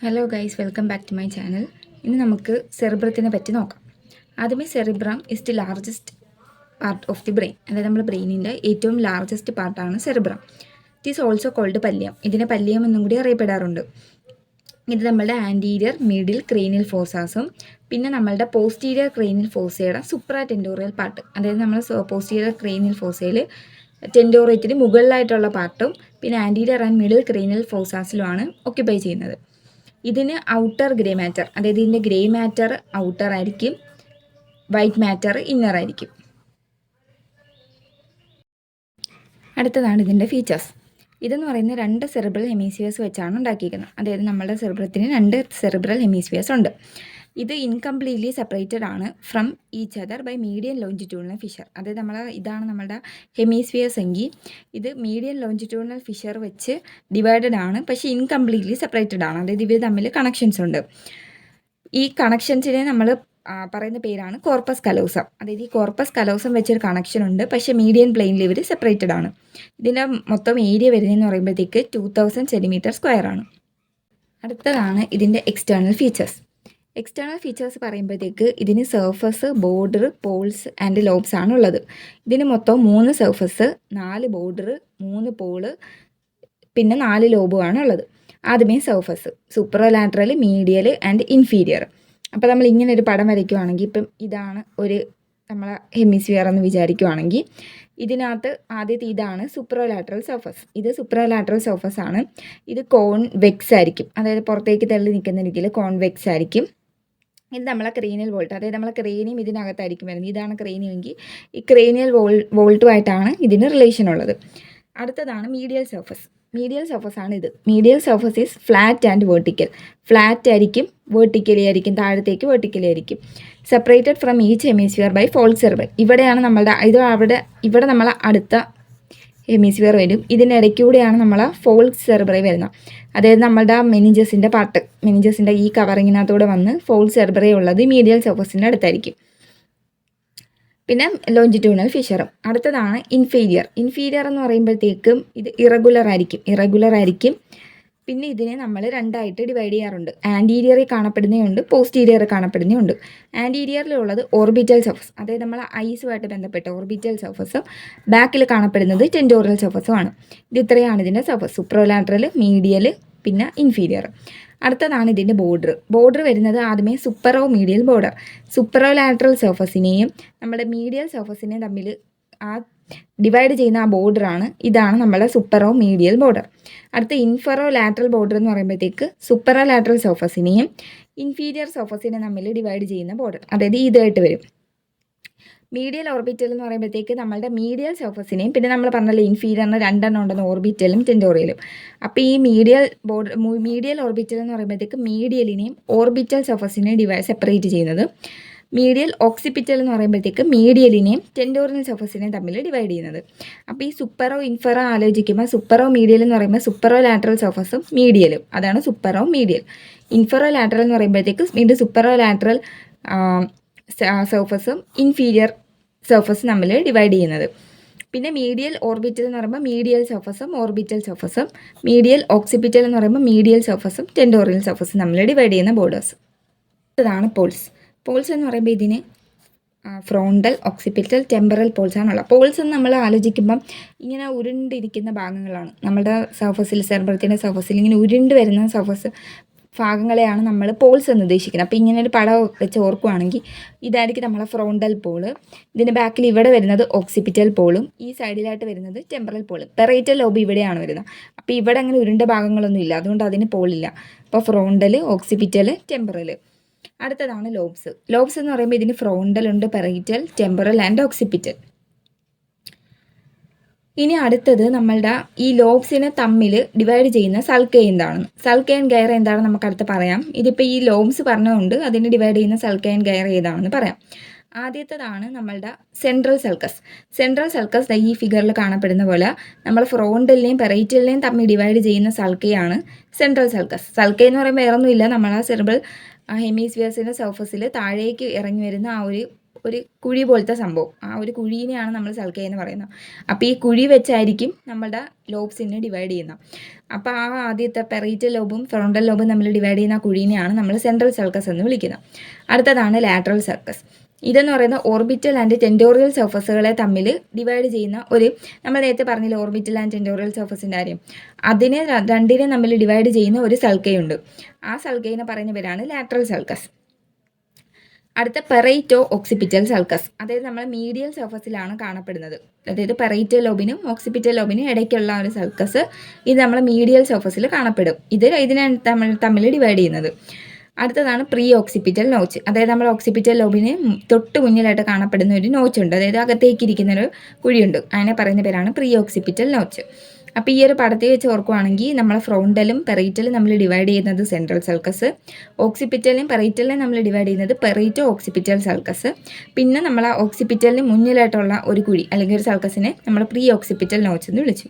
Hello guys, welcome back to my channel. ഇന്ന് നമുക്ക് സെറിബ്രത്തിനെ പറ്റി നോക്കാം. ആദ്യമേ cerebrum is the largest part of the brain. അതായത് നമ്മുടെ ബ്രെയിനിൻ്റെ ഏറ്റവും ലാർജസ്റ്റ് പാർട്ടാണ് cerebrum. It is also called pallium. ഇതിനെ പല്ലിയം എന്നും കൂടി അറിയപ്പെടാറുണ്ട്. ഇത് നമ്മളുടെ ആൻറ്റീരിയർ മിഡിൽ ക്രേനിയൽ ഫോസാസും പിന്നെ നമ്മളുടെ പോസ്റ്റീരിയർ ക്രേനിയൽ ഫോസയുടെ സുപ്രാ ടെൻഡോറിയൽ പാർട്ട്, അതായത് നമ്മൾ പോസ്റ്റീരിയർ ക്രേനിയൽ ഫോസയിൽ ടെൻഡോറിയത്തിന് മുകളിലായിട്ടുള്ള പാർട്ടും പിന്നെ ആൻറ്റീരിയർ ആൻഡ് മിഡിൽ ക്രേനിയൽ ഫോസാസിലുമാണ് ഓക്യുപ്പൈ ചെയ്യുന്നത്. ഇതിന് ഔട്ടർ ഗ്രേ മാറ്റർ, അതായത് ഇതിൻ്റെ ഗ്രേ മാറ്റർ ഔട്ടർ ആയിരിക്കും, വൈറ്റ് മാറ്റർ ഇന്നർ ആയിരിക്കും. അടുത്തതാണ് ഇതിൻ്റെ ഫീച്ചേഴ്സ്. ഇതെന്ന് പറയുന്നത് 2 സെറിബ്രൽ ഹെമിസ്ഫിയേഴ്സ് വെച്ചാണ് ഉണ്ടാക്കിയിരിക്കുന്നത്. അതായത് നമ്മുടെ സെറിബ്രത്തിന് 2 സെറിബ്രൽ ഹെമിസ്ഫിയേഴ്സ് ഉണ്ട്. ഇത് ഇൻകംപ്ലീറ്റ്ലി സെപ്പറേറ്റഡ് ആണ് from each other by median longitudinal fissure. അതായത് ഇതാണ് നമ്മുടെ ഹെമിസ്ഫിയേഴ്സ് എങ്കിൽ ഇത് മീഡിയൻ ലോഞ്ചിറ്റ്യൂഡിനൽ ഫിഷർ വെച്ച് ഡിവൈഡഡ് ആണ്, പക്ഷേ ഇൻകംപ്ലീറ്റ്ലി സെപ്പറേറ്റഡ് ആണ്. അതായത് ഇവർ തമ്മിൽ കണക്ഷൻസ് ഉണ്ട്. ഈ കണക്ഷൻസിനെ നമ്മൾ പറയുന്ന പേരാണ് കോർപ്പസ് കലോസം. അതായത് ഈ കോർപ്പസ് കലോസം വെച്ചൊരു കണക്ഷൻ ഉണ്ട്, പക്ഷേ മീഡിയൻ പ്ലെയിനിൽ ഇവർ സെപ്പറേറ്റഡ് ആണ്. ഇതിൻ്റെ മൊത്തം ഏരിയ വരുന്നതെന്ന് പറയുമ്പോഴത്തേക്ക് 2000 cm² ആണ്. അടുത്തതാണ് ഇതിൻ്റെ എക്സ്റ്റേണൽ ഫീച്ചേഴ്സ്. എക്സ്റ്റേണൽ ഫീച്ചേഴ്സ് പറയുമ്പോഴത്തേക്ക് ഇതിന് surface, border, poles and lobes ആണ് ഉള്ളത്. ഇതിന് മൊത്തം 3 സർഫസ്, 4 ബോർഡർ, 3 പോള് പിന്നെ 4 ലോബുമാണ് ഉള്ളത്. ആദ്യമേ സർഫസ്, സൂപ്പറോലാറ്ററൽ, മീഡിയൽ ആൻഡ് ഇൻഫീരിയർ. അപ്പോൾ നമ്മൾ ഇങ്ങനെ ഒരു പടം വരയ്ക്കുവാണെങ്കിൽ, ഇപ്പം ഇതാണ് ഒരു നമ്മളെ ഹെമിസ്ഫിയർ എന്ന് വിചാരിക്കുവാണെങ്കിൽ, ഇതിനകത്ത് ആദ്യത്തെ ഇതാണ് സൂപ്പറോലാറ്ററൽ സർഫസ്. ഇത് സൂപ്പറോലാറ്ററൽ സർഫസ് ആണ്. ഇത് കോൺവെക്സ് ആയിരിക്കും, അതായത് പുറത്തേക്ക് തള്ളി നിൽക്കുന്ന രീതിയിൽ കോൺവെക്സ് ആയിരിക്കും. ഇത് നമ്മളെ ക്രേനിയൽ വോൾട്ട്, അതായത് നമ്മളെ ക്രേനിയം ഇതിനകത്തായിരിക്കും വരുന്നത്. ഇതാണ് ക്രേനിയമെങ്കിൽ ഈ ക്രേനിയൽ വോൾട്ടുമായിട്ടാണ് ഇതിന് റിലേഷൻ ഉള്ളത്. അടുത്തതാണ് മീഡിയൽ സർഫസ്. മീഡിയൽ സർഫസ് ആണ് ഇത്. Medial surface is flat and vertical. Flat ആയിരിക്കും, വേർട്ടിക്കലി ആയിരിക്കും, താഴത്തേക്ക് വേർട്ടിക്കലി ആയിരിക്കും. Separated from each hemisphere by falx cerebrum. ഇവിടെയാണ് നമ്മളുടെ ഇവിടെ നമ്മളെ അടുത്ത ഹെമിസ്ഫിയർ വരും. ഇതിനിടയ്ക്കൂടെയാണ് നമ്മളെ ഫോൾസ് സെറിബ്രം വരുന്നത്. അതായത് നമ്മളുടെ മെനിഞ്ചസിൻ്റെ പാർട്ട്, മെനിഞ്ചസിൻ്റെ ഈ കവറിങ്ങിനകത്തൂടെ വന്ന് ഫോൾസ് സെറിബ്രം ഉള്ളത് മീഡിയൽ സർഫസിൻ്റെ അടുത്തായിരിക്കും. പിന്നെ ലോഞ്ചിറ്റ്യൂണൽ ഫിഷറും. അടുത്തതാണ് ഇൻഫീരിയർ. ഇൻഫീരിയർ എന്ന് പറയുമ്പോഴത്തേക്കും ഇത് ഇറഗുലർ ആയിരിക്കും. പിന്നെ ഇതിനെ നമ്മൾ 2ആയിട്ട് ഡിവൈഡ് ചെയ്യാറുണ്ട്. ആൻറ്റീരിയറിൽ കാണപ്പെടുന്നതുണ്ട്, പോസ്റ്റീരിയറിൽ കാണപ്പെടുന്നതുണ്ട്. ആൻറ്റീരിയറിലുള്ളത് ഓർബിറ്റൽ സർഫസ്, അതായത് നമ്മൾ ഐസുമായിട്ട് ബന്ധപ്പെട്ട ഓർബിറ്റൽ സർഫസും ബാക്കിൽ കാണപ്പെടുന്നത് ടെൻഡോറിയൽ സർഫസുമാണ്. ഇത് ഇത്രയാണ് ഇതിൻ്റെ സർഫസ്: സൂപ്രോലാറ്ററൽ, മീഡിയൽ പിന്നെ ഇൻഫീരിയർ. അടുത്തതാണ് ഇതിൻ്റെ ബോർഡർ വരുന്നത് ആദ്യമേ സൂപ്പറോ മീഡിയൽ ബോർഡർ. സൂപ്പറോലാറ്ററൽ സർഫസിനെയും നമ്മുടെ മീഡിയൽ സർഫസിനെയും തമ്മിൽ ആ ഡിവൈഡ് ചെയ്യുന്ന ആ ബോർഡറാണ്, ഇതാണ് നമ്മുടെ സൂപ്പറോ മീഡിയൽ ബോർഡർ. അടുത്ത ഇൻഫറോ ലാറ്ററൽ ബോർഡർ എന്ന് പറയുമ്പോഴത്തേക്ക് സൂപ്പറോലാറ്ററൽ സർഫസിനെയും ഇൻഫീരിയർ സർഫസിനെയും തമ്മിൽ ഡിവൈഡ് ചെയ്യുന്ന ബോർഡർ, അതായത് ഇതായിട്ട് വരും. മീഡിയൽ ഓർബിറ്റൽ എന്ന് പറയുമ്പോഴത്തേക്ക് നമ്മളുടെ മീഡിയൽ സർഫസിനെയും പിന്നെ നമ്മൾ പറഞ്ഞല്ലോ ഇൻഫീരിയറിന് 2 ഉണ്ടെന്ന്, ഓർബിറ്റലും ടെൻഡോറിയലും. അപ്പോൾ ഈ മീഡിയൽ ഓർബിറ്റൽ എന്ന് പറയുമ്പോഴത്തേക്ക് മീഡിയലിനെയും ഓർബിറ്റൽ സർഫസിനെയും സെപ്പറേറ്റ് ചെയ്യുന്നത്. മീഡിയൽ ഓക്സിപിറ്റൽ എന്ന് പറയുമ്പോഴത്തേക്ക് മീഡിയലിനെയും ടെൻഡോറിയൽ സർഫസിനെയും തമ്മിൽ ഡിവൈഡ് ചെയ്യുന്നത്. അപ്പോൾ ഈ സൂപ്പറോ ഇൻഫറോ ആലോചിക്കുമ്പോൾ സൂപ്പറോ മീഡിയൽ എന്ന് പറയുമ്പോൾ സൂപ്പറോ ലാറ്ററൽ സർഫസും മീഡിയലും, അതാണ് സൂപ്പറോ മീഡിയൽ. ഇൻഫറോ ലാറ്ററൽ എന്ന് പറയുമ്പോഴത്തേക്ക് വീണ്ടും സൂപ്പറോ ലാറ്ററൽ സർഫസും ഇൻഫീരിയർ സർഫസ് നമ്മൾ ഡിവൈഡ് ചെയ്യുന്നത്. പിന്നെ മീഡിയൽ ഓർബിറ്റൽ എന്ന് പറയുമ്പോൾ മീഡിയൽ സർഫസും ഓർബിറ്റൽ സർഫസും, മീഡിയൽ ഓക്സിപിറ്റൽ എന്ന് പറയുമ്പോൾ മീഡിയൽ സർഫസും ടെൻഡോറിയൽ സർഫസും നമ്മൾ ഡിവൈഡ് ചെയ്യുന്ന ബോർഡേഴ്സ്. ഇതാണ് പോൾസ് എന്ന് പറയുമ്പോൾ ഇതിന് ഫ്രോണ്ടൽ, ഓക്സിപിറ്റൽ, ടെമ്പറൽ പോൾസ് ആണുള്ളത്. പോൾസ് എന്ന് നമ്മൾ ആലോചിക്കുമ്പം ഇങ്ങനെ ഉരുണ്ടിരിക്കുന്ന ഭാഗങ്ങളാണ് നമ്മുടെ സർഫസിൽ, സെറിബ്രത്തിൻ്റെ സർഫസിൽ ഇങ്ങനെ ഉരുണ്ട് വരുന്ന സർഫസ് ഭാഗങ്ങളെയാണ് നമ്മൾ പോൾസ് എന്ന് ഉദ്ദേശിക്കുന്നത്. അപ്പോൾ ഇങ്ങനെ ഒരു പടം വെച്ച് ഓർക്കുകയാണെങ്കിൽ ഇതായിരിക്കും നമ്മളെ ഫ്രോണ്ടൽ പോള്. ഇതിൻ്റെ ബാക്കിൽ ഇവിടെ വരുന്നത് ഓക്സിപിറ്റൽ പോളും ഈ സൈഡിലായിട്ട് വരുന്നത് ടെമ്പറൽ പോളും. പെറൈറ്റൽ ലോബ് ഇവിടെയാണ് വരുന്നത്. അപ്പോൾ ഇവിടെ അങ്ങനെ ഉരുണ്ട ഭാഗങ്ങളൊന്നും ഇല്ല, അതുകൊണ്ട് അതിന് പോളില്ല. അപ്പോൾ ഫ്രോണ്ടൽ, ഓക്സിപിറ്റൽ, ടെമ്പറൽ. അടുത്തതാണ് ലോബ്സ് എന്ന് പറയുമ്പോൾ ഇതിന് ഫ്രോണ്ടൽ ഉണ്ട്, പെറൈറ്റൽ, ടെമ്പറൽ ആൻഡ് ഓക്സിപിറ്റൽ. ഇനി അടുത്തത് നമ്മളുടെ ഈ ലോബ്സിനെ തമ്മിൽ ഡിവൈഡ് ചെയ്യുന്ന സൾക്കൈ എന്താണെന്ന്. സൾക്കൈ ആൻഡ് ഗൈർ എന്താണെന്ന് നമുക്ക് അടുത്ത് പറയാം. ഇതിപ്പോൾ ഈ ലോബ്സ് പറഞ്ഞുകൊണ്ട് അതിന് ഡിവൈഡ് ചെയ്യുന്ന സൾക്കൈ ആൻഡ് ഗൈർ ഏതാണെന്ന് പറയാം. ആദ്യത്തേതാണ് നമ്മളുടെ സെൻട്രൽ സൾക്കസ്. ഈ ഫിഗറിൽ കാണപ്പെടുന്ന പോലെ നമ്മൾ ഫ്രോണ്ടലിനെയും പെറൈറ്റലിനെയും തമ്മിൽ ഡിവൈഡ് ചെയ്യുന്ന സൾക്കൈയാണ് സെൻട്രൽ സൾക്കസ്. സൾക്കൈ എന്ന് പറയുമ്പോൾ വേറൊന്നുമില്ല, നമ്മൾ ആ സെറിബ്രൽ ഹെമിസ്ഫിയേഴ്സിൻ്റെ സർഫസിൽ താഴേക്ക് ഇറങ്ങി വരുന്ന ആ ഒരു ഒരു കുഴി പോലത്തെ സംഭവം, ആ ഒരു കുഴീനെയാണ് നമ്മൾ സൽക്ക എന്ന് പറയുന്നത്. അപ്പോൾ ഈ കുഴി വെച്ചായിരിക്കും നമ്മളുടെ ലോബ്സിനെ ഡിവൈഡ് ചെയ്യുന്നത്. അപ്പോൾ ആ ആദ്യത്തെ പെറൈറ്റൽ ലോബും ഫ്രോണ്ടൽ ലോബും നമ്മൾ ഡിവൈഡ് ചെയ്യുന്ന കുഴീനെയാണ് നമ്മൾ സെൻട്രൽ സൽക്കസ് എന്ന് വിളിക്കുന്നത്. അടുത്തതാണ് ലാറ്ററൽ സൽക്കസ്. ഇതെന്ന് പറയുന്ന ഓർബിറ്റൽ ആൻഡ് ടെൻഡോറിയൽ സർഫസുകളെ തമ്മിൽ ഡിവൈഡ് ചെയ്യുന്ന ഒരു, നമ്മൾ നേരത്തെ പറഞ്ഞില്ല ഓർബിറ്റൽ ആൻഡ് ടെൻഡോറിയൽ സർഫസിൻ്റെ കാര്യം, അതിനെ രണ്ടിനെ തമ്മിൽ ഡിവൈഡ് ചെയ്യുന്ന ഒരു സൽക്കയുണ്ട്. ആ സൽക്കയിനെ പറയുന്ന പേരാണ് ലാറ്ററൽ സൽക്കസ്. അടുത്ത പെറൈറ്റോ ഓക്സിപിറ്റൽ സൽക്കസ്, അതായത് നമ്മൾ മീഡിയൽ സർഫസിലാണ് കാണപ്പെടുന്നത്. അതായത് പെറൈറ്റൽ ലോബിനും ഓക്സിപിറ്റൽ ലോബിനും ഇടയ്ക്കുള്ള ഒരു സൽക്കസ്, ഇത് നമ്മൾ മീഡിയൽ സർഫസിൽ കാണപ്പെടും. ഇതിനാണ് തമ്മിൽ ഡിവൈഡ് ചെയ്യുന്നത്. അടുത്തതാണ് പ്രീ ഓക്സിപിറ്റൽ നോച്ച്, അതായത് നമ്മൾ ഓക്സിപിറ്റൽ ലോബിന് തൊട്ട് മുന്നിലായിട്ട് കാണപ്പെടുന്ന ഒരു നോച്ചുണ്ട്, അതായത് അകത്തേക്ക് ഇരിക്കുന്നൊരു കുഴിയുണ്ട്, അതിനെ പറയുന്ന പേരാണ് പ്രീ ഓക്സിപിറ്റൽ നോച്ച്. അപ്പോൾ ഈ ഒരു പടത്തിൽ വെച്ച് ഓർക്കുവാണെങ്കിൽ നമ്മൾ ഫ്രോണ്ടലും പെറൈറ്റലും നമ്മൾ ഡിവൈഡ് ചെയ്യുന്നത് സെൻട്രൽ സൽക്കസ്, ഓക്സിപിറ്റലും പെറൈറ്റലിനെ നമ്മൾ ഡിവൈഡ് ചെയ്യുന്നത് പെറൈറ്റോ ഓക്സിപിറ്റൽ സൽക്കസ്. പിന്നെ നമ്മൾ ആ ഓക്സിപിറ്റലിന് മുന്നിലായിട്ടുള്ള ഒരു കുഴി അല്ലെങ്കിൽ ഒരു സൽക്കസിനെ നമ്മൾ പ്രീ ഓക്സിപിറ്റൽ നോച്ച് എന്ന് വിളിച്ചു.